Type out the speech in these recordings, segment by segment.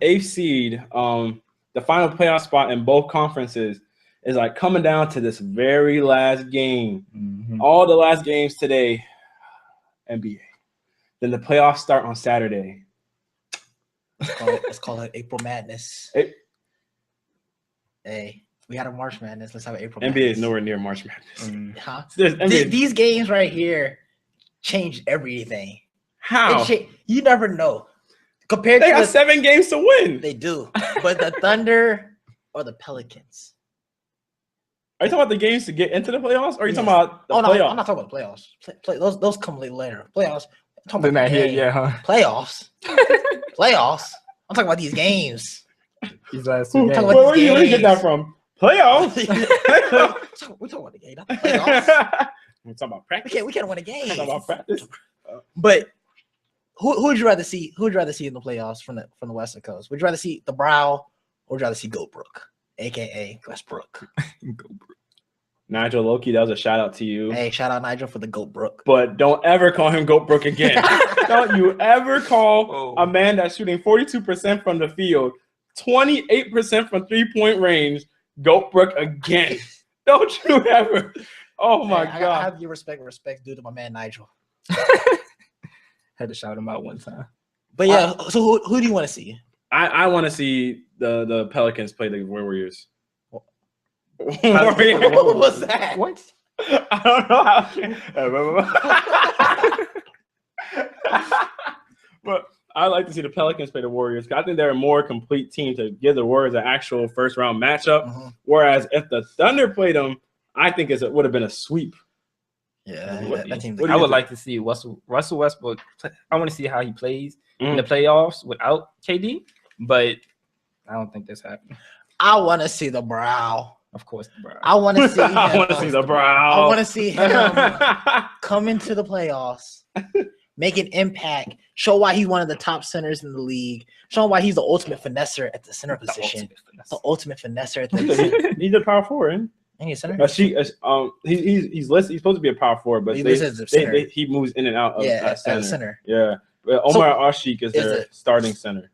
8th seed, the final playoff spot in both conferences is like coming down to this very last game. Mm-hmm. All the last games today, NBA. Then the playoffs start on Saturday. Let's call it April Madness. Hey, we had a March Madness. Let's have an April Madness. NBA is nowhere near March Madness. Huh? NBA, These games right here change everything. how? You never know. Compared They to got 7 games to win. they do, but the Thunder or the Pelicans. Are you talking about the games to get into the playoffs, or are you talking about the playoffs? No, I'm not talking about playoffs. Those come later. Playoffs. I'm talking They're about not the here game. yet, huh? Playoffs. Playoffs. I'm talking about these games. These last 2 games. Where do you get that from? Playoffs. We're talking about the game, not the playoffs. We're talking about practice. We can't win a game. We're talking about practice. But who would you rather see? Who would you rather see in the playoffs from the Western Coast? Would you rather see the Brow or would you rather see Goldbrook, aka Westbrook? Nigel Loki, that was a shout out to you. Hey, shout out Nigel for the Goldbrook. But don't ever call him Goatbrook again. Don't you ever call a man that's shooting 42% from the field, 28% from 3-point range, Goatbrook again. Don't you ever. Oh, my God. I have your respect due to my man Nigel. Had to shout him out one time. But yeah, so who do you want to see? I want to see the Pelicans play the Warriors. What was that? What? I don't know how. But I like to see the Pelicans play the Warriors. I think they're a more complete team to give the Warriors an actual first-round matchup. Mm-hmm. Whereas if the Thunder played them, I think it would have been a sweep. Yeah, that team. I would like to see Russell Westbrook. I want to see how he plays in the playoffs without KD, but I don't think that's happening. I want to see the Brow. Of course, the Brow. I want to see. I want to see the Brow. I want to see him come into the playoffs, make an impact, show why he's one of the top centers in the league, show why he's the ultimate finesser at the center position. The ultimate finesser at the center. He's a power forward. And he's a center. He's listed. He's supposed to be a power forward, but he moves in and out of as a center. Yeah, but Omar Ashik is their starting center.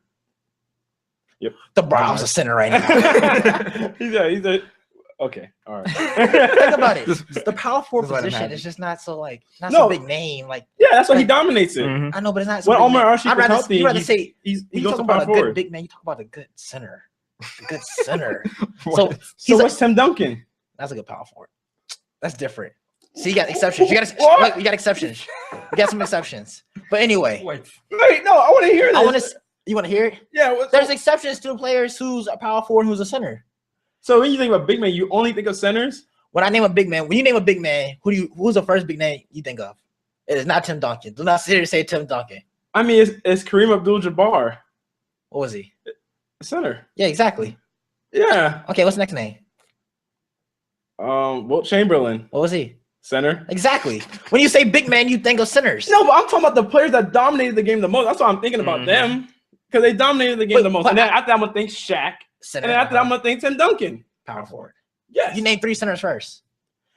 Yep, the Browns are center right now. he's a okay. All right. Think about it. The power forward position is just not so so big name. Yeah, that's why he dominates it. Mm-hmm. I know, but it's not. So when Omar Ashik is healthy, you'd rather say he goes to about power a forward. good big man. You talk about a good center. A good center. So what's Tim Duncan? That's a good power forward. That's different. See, you got exceptions. You got exceptions. You got some exceptions. But anyway. Wait, no, I want to hear this. You want to hear it? Yeah. There's exceptions to players who's a power forward and who's a center. So when you think about big man, you only think of centers? When I name a big man, when you name a big man, who's the first big name you think of? It is not Tim Duncan. Do not sit here and say Tim Duncan. I mean, it's Kareem Abdul-Jabbar. What was he? Center. Yeah, exactly. Yeah. Okay, what's the next name? Wilt Chamberlain. What was he? Center. Exactly. When you say big man, you think of centers. No, but I'm talking about the players that dominated the game the most. That's why I'm thinking about them. Because they dominated the game the most. And then after that, I'm going to think Shaq. Center. And then after that, I'm going to think Tim Duncan. Power forward. Yes. You name 3 centers first.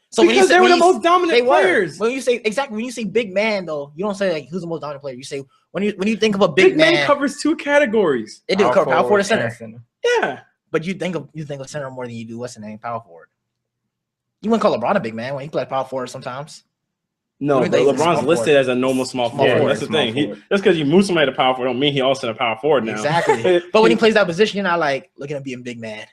So because they were the most dominant players. When you say big man, though, you don't say who's the most dominant player. You say when you think of a big man covers 2 categories. It do cover power forward and center. Yeah. But you think of center more than you do what's the name? Power forward. You wouldn't call LeBron a big man when he plays power forward sometimes. No, but LeBron's listed as a normal small forward. That's the thing. Just because you move somebody to power forward don't mean he also a power forward now. Exactly. But when he plays that position, you're not like looking at being big man.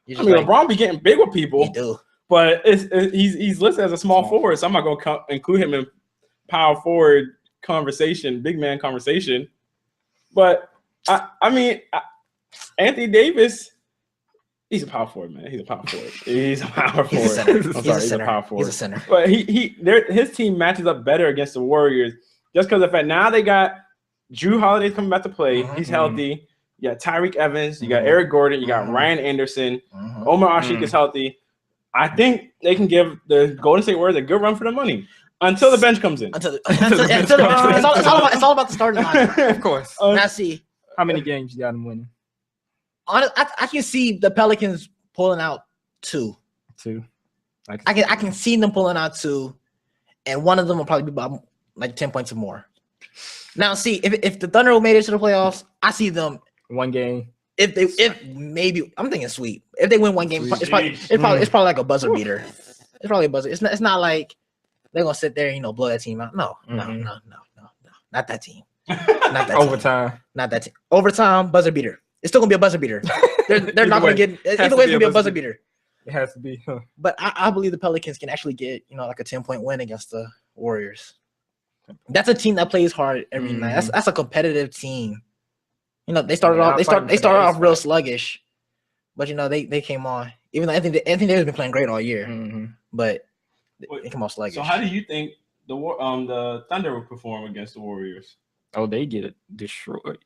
LeBron be getting big with people. He do. But he's listed as a small forward, so I'm not going to include him in power forward conversation, big man conversation. But, I mean, Anthony Davis, he's a power forward, man. He's a power forward. He's a power forward. He's a center. He's a power forward. He's a center. But his team matches up better against the Warriors just because of the fact now they got Drew Holiday's coming back to play. He's healthy. You got Tyreek Evans. You got Eric Gordon. You got Ryan Anderson. Omar Ashik is healthy. I think they can give the Golden State Warriors a good run for the money until the bench comes in. It's all about the starting lineup. Of course. Now see how many games you got them winning. I can see the Pelicans pulling out 2. I can see them pulling out 2, and one of them will probably be about like 10 points or more. Now, see if the Thunder made it to the playoffs, I see them 1 game. If maybe I'm thinking sweep. If they win 1 game, it's probably like a buzzer beater. It's probably a buzzer. It's not like they're gonna sit there and blow that team out. No, not that team. Not that Overtime. Team. Not that team. Overtime buzzer beater. It's still gonna be a buzzer beater. They're not gonna get either way. It's gonna be a buzzer beater. It has to be. Huh. But I believe the Pelicans can actually get like a 10-point win against the Warriors. That's a team that plays hard every night. That's a competitive team. They started off real sluggish, but they came on. Even though Anthony Davis been playing great all year, but they came off sluggish. So how do you think the Thunder will perform against the Warriors? Oh, they get destroyed.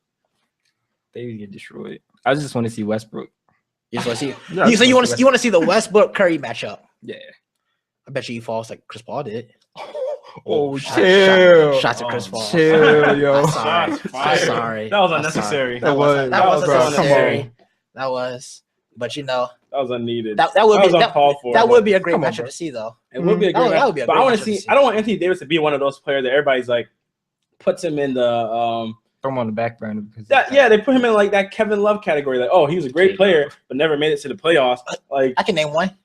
They get destroyed. I just want to see Westbrook. You just want to see. So you want to see the Westbrook Curry matchup? Yeah. I bet you he falls like Chris Paul did. Oh, chill. Shots at Chris Paul. Chill, yo. I'm sorry. That was unnecessary. That was unnecessary. That was. But that was unneeded. That would be a great matchup to see, though. It would be a great matchup. But I want to see. I don't want Anthony Davis to be one of those players that everybody's like puts him in the throw him on the back burner because they put him in like that Kevin Love category. Like, oh, he was a great player, but never made it to the playoffs. Like, I can name one.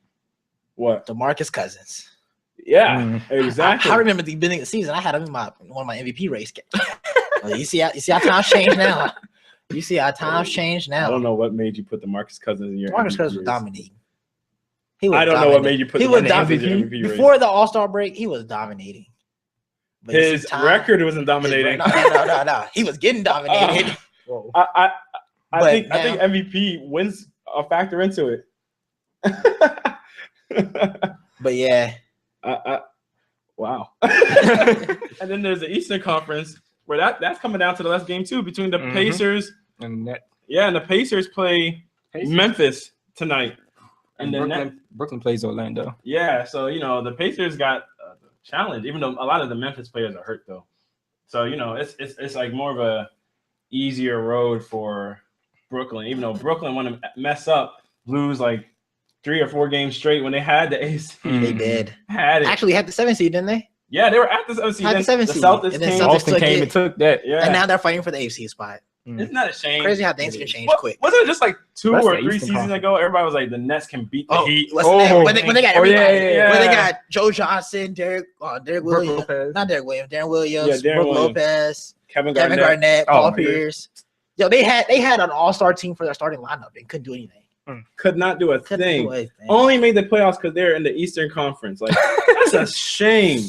What? DeMarcus Cousins. Yeah, exactly. I remember the beginning of the season. I had him in one of my MVP race games. You see how times change now. You see how times change now. I don't know what made you put DeMarcus Cousins in your DeMarcus Cousins was dominating. I don't know what made you put him in the MVP race. Before the All-Star break, he was dominating. But his record wasn't dominating. No. He was getting dominated. I think MVP wins a factor into it. But yeah. Wow. And then there's the Eastern Conference where that's coming down to the last game too between the Pacers and net. Yeah, and the Pacers play Memphis tonight. And Brooklyn plays Orlando. Yeah, so the Pacers got a challenge, even though a lot of the Memphis players are hurt though. So it's like more of a easier road for Brooklyn, even though Brooklyn want to mess up, lose like 3 or 4 games straight when they had the AC. They did. Actually had the 7th seed, didn't they? Yeah, they were at the 7th seed. The Celtics Boston came and took that. Yeah. And now they're fighting for the AFC spot. Isn't that a shame? Crazy how things can change quick. Wasn't it just like 2 or 3 seasons ago? Everybody was like, the Nets can beat the Heat. When they got everybody. When they got Joe Johnson, Derek Williams, Darren Williams, Brooke Lopez, Kevin Garnett, Paul Pierce. Yo, they had an all-star team for their starting lineup. They couldn't do anything. Could not do a thing. Only made the playoffs because they're in the Eastern Conference. Like, that's a shame.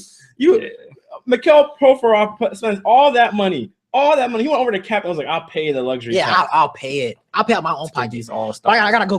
Mikhail Provorov spends all that money. He went over to Cap and was like, "I'll pay the luxury." Yeah, I'll pay it. I'll pay out my own pocket. I gotta go